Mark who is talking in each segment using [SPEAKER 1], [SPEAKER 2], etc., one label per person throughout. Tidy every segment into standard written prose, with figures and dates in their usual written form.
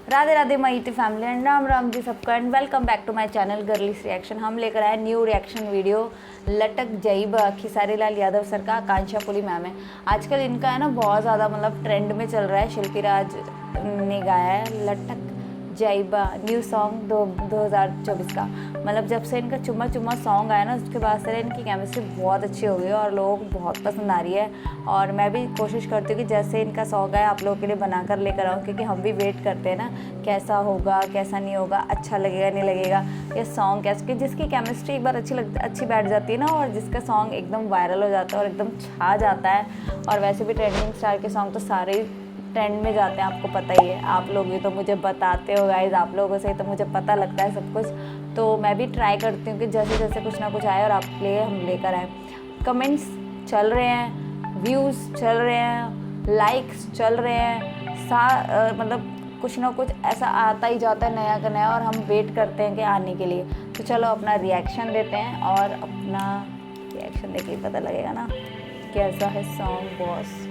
[SPEAKER 1] Radhe Radhe my family and Ram Ram ji सबका and welcome back to my channel girlish reaction. हम लेकर आए न्यू रिएक्शन वीडियो लटक जाइब खेसारी लाल यादव सर का, आकांक्षा पुली मैम है। आजकल इनका है ना बहुत ज़्यादा मतलब ट्रेंड में चल रहा है। शिल्पी राज ने गाया है लटक जाइबा न्यू सॉन्ग 2024 का। मतलब जब से इनका चुम्मा चुम्मा सॉन्ग आया ना उसके बाद से इनकी केमिस्ट्री बहुत अच्छी हो गई है और लोगों को बहुत पसंद आ रही है। और मैं भी कोशिश करती हूँ कि जैसे इनका सॉन्ग आया आप लोगों के लिए बनाकर लेकर आऊँ, क्योंकि हम भी वेट करते हैं ना कैसा होगा कैसा नहीं होगा, अच्छा लगेगा नहीं लगेगा, ये सॉन्ग कैसे। जिसकी केमिस्ट्री एक बार अच्छी बैठ जाती है ना और जिसका सॉन्ग एकदम वायरल हो जाता है और एकदम छा जाता है। और वैसे भी ट्रेंडिंग स्टार के सॉन्ग तो सारे ट्रेंड में जाते हैं, आपको पता ही है। आप लोग भी तो मुझे बताते हो गाइज, आप लोगों से ही तो मुझे पता लगता है सब कुछ। तो मैं भी ट्राई करती हूँ कि जैसे जैसे कुछ ना कुछ आए और आप लिए हम लेकर आए। कमेंट्स चल रहे हैं, व्यूज़ चल रहे हैं, लाइक्स चल रहे हैं, मतलब कुछ ना कुछ ऐसा आता ही जाता है नया का नया और हम वेट करते हैं कि आने के लिए। तो चलो अपना रिएक्शन देते हैं और अपना रिएक्शन देके ही पता लगेगा ना कैसा है सॉन्ग बॉस।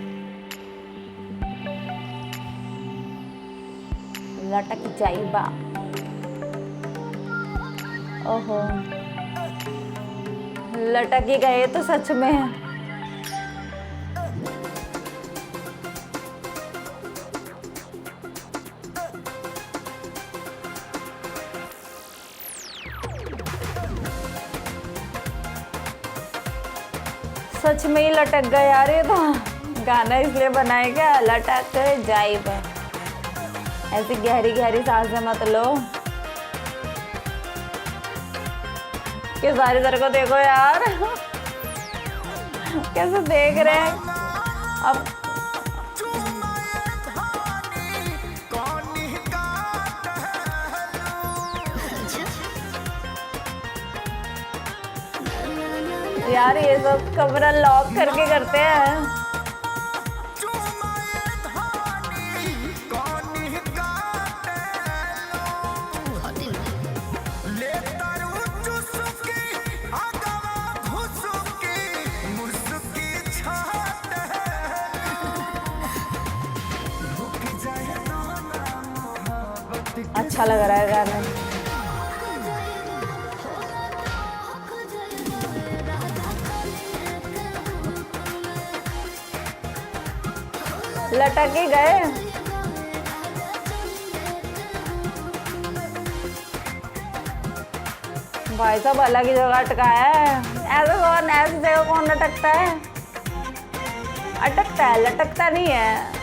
[SPEAKER 1] लटक जाइबा, ओहो लटक ही गए तो सच में। सच में ही लटक गए यार, ये तो गाना इसलिए बनाया क्या, लटक जाइबा। ऐसी गहरी गहरी सांसें मत लो कि सारी तरह को देखो यार कैसे देख रहे हैं अब। यार ये सब कमरा लॉक करके करते हैं। अच्छा लग रहा है गाना। लटक ही गए। भाई साहब अलग ही जगह अटकाया है। ऐसी जगह कौन लटकता है, अटकता है लटकता नहीं है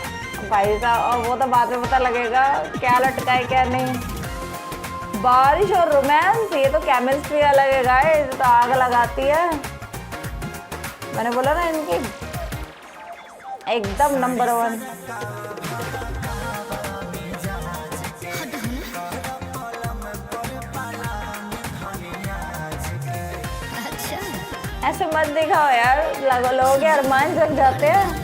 [SPEAKER 1] भाई साहब। और वो तो बाद में पता लगेगा क्या लटका है क्या नहीं। बारिश और रोमांस, ये तो केमिस्ट्री अलग है गाइस, तो आग लगाती है। मैंने बोला ना इनकी एकदम नंबर 1। ऐसे मत दिखाओ यार, लोगों के अरमान जग जाते हैं।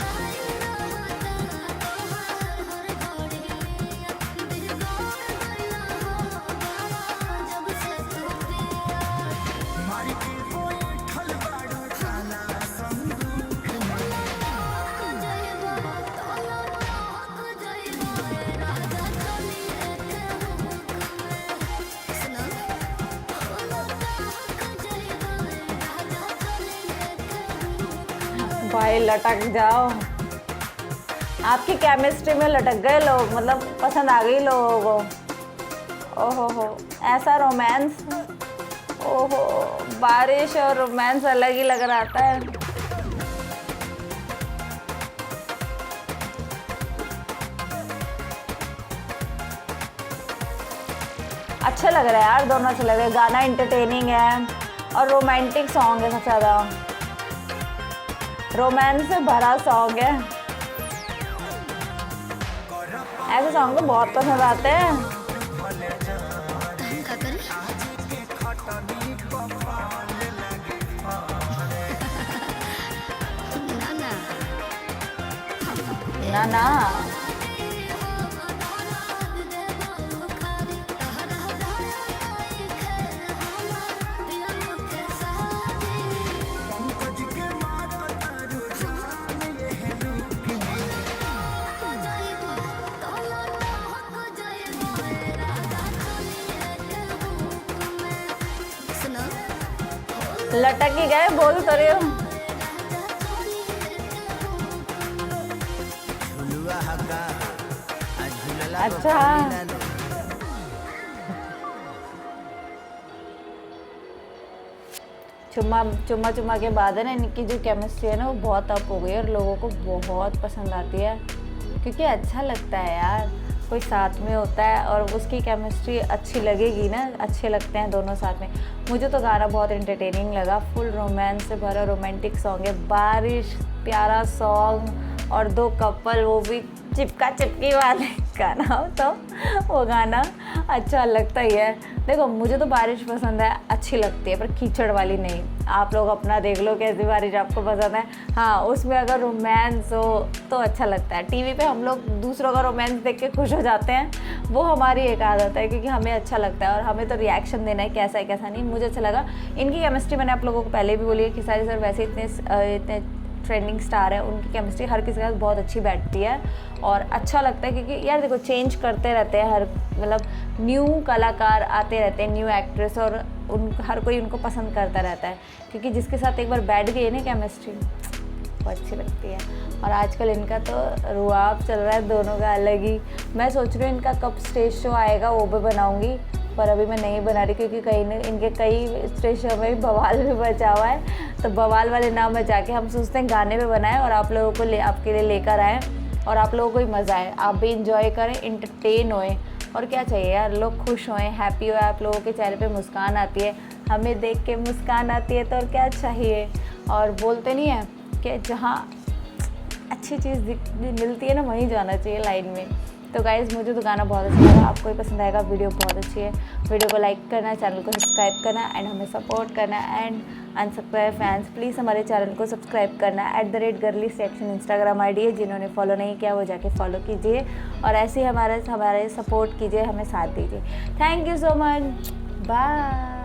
[SPEAKER 1] भाई लटक जाओ, आपकी केमिस्ट्री में लटक गए लोग, मतलब पसंद आ गई लोगों को। ओहो हो ऐसा रोमांस, ओहो बारिश और रोमांस अलग ही लग रहा था। अच्छा लग रहा है यार, दोनों अच्छे लग रहे हैं। गाना इंटरटेनिंग है और रोमांटिक सॉन्ग है, सबसे ज़्यादा रोमांस से भरा सॉन्ग है। ऐसे सॉन्ग तो बहुत पसंद आते हैं। ना ना लटक ही गए, बोल तो रही हूँ। अच्छा, चुम्मा के बाद है ना इनकी जो केमिस्ट्री है ना वो बहुत अप हो गई और लोगों को बहुत पसंद आती है, क्योंकि अच्छा लगता है यार, कोई साथ में होता है और उसकी केमिस्ट्री अच्छी लगेगी ना, अच्छे लगते हैं दोनों साथ में। मुझे तो गाना बहुत एंटरटेनिंग लगा, फुल रोमांस से भरा रोमांटिक सॉन्ग है, बारिश प्यारा सॉन्ग और दो कपल, वो भी चिपका चिपकी वाले गाना हो तो वो गाना अच्छा लगता ही है। देखो मुझे तो बारिश पसंद है, अच्छी लगती है, पर कीचड़ वाली नहीं। आप लोग अपना देख लो कैसी बारिश आपको पसंद है। हाँ, उसमें अगर रोमांस हो तो अच्छा लगता है। टीवी पे हम लोग दूसरों का रोमांस देख के खुश हो जाते हैं, वो हमारी एक आदत है, क्योंकि हमें अच्छा लगता है और हमें तो रिएक्शन देना है कैसा है कैसा नहीं। मुझे अच्छा लगा इनकी केमिस्ट्री, मैंने आप लोगों को पहले भी बोली है कि सारी सर वैसे इतने ट्रेंडिंग स्टार है, उनकी केमिस्ट्री हर किसी के साथ बहुत अच्छी बैठती है और अच्छा लगता है, क्योंकि यार देखो चेंज करते रहते हैं, हर मतलब न्यू कलाकार आते रहते हैं, न्यू एक्ट्रेस, और हर कोई उनको पसंद करता रहता है, क्योंकि जिसके साथ एक बार बैठ गई है ना केमिस्ट्री वो अच्छी लगती है। और आजकल इनका तो रुआब चल रहा है दोनों का अलग ही। मैं सोच रही हूँ इनका कब स्टेज शो आएगा वो भी बनाऊँगी, पर अभी मैं नहीं बना रही, क्योंकि कहीं न इनके कई स्टेज शो में बवाल भी बचा हुआ है, तो बवाल वाले नाम बचा के हम सोचते हैं गाने पे बनाएं और आप लोगों को आपके लिए लेकर आएँ और आप लोगों को ही मज़ा आए, आप भी इंजॉय करें, इंटरटेन होएं। और क्या चाहिए यार, लोग खुश होएं, हैप्पी हो, आप लोगों के चेहरे पे मुस्कान आती है, हमें देख के मुस्कान आती है, तो और क्या चाहिए। और बोलते नहीं है कि जहाँ अच्छी चीज़ मिलती है ना वहीं जाना चाहिए लाइन में। तो गाइज़ मुझे तो गाना बहुत अच्छा लगा, आपको भी पसंद आएगा, वीडियो बहुत अच्छी है। वीडियो को लाइक करना, चैनल को सब्सक्राइब करना एंड हमें सपोर्ट करना। एंड अनसब्सक्राइब फैंस प्लीज़ हमारे चैनल को सब्सक्राइब करना। @girly reaction इंस्टाग्राम ID है, जिन्होंने फॉलो नहीं किया वो जाके फॉलो कीजिए और ऐसे ही हमारे सपोर्ट कीजिए, हमें साथ दीजिए। Thank you so much, bye.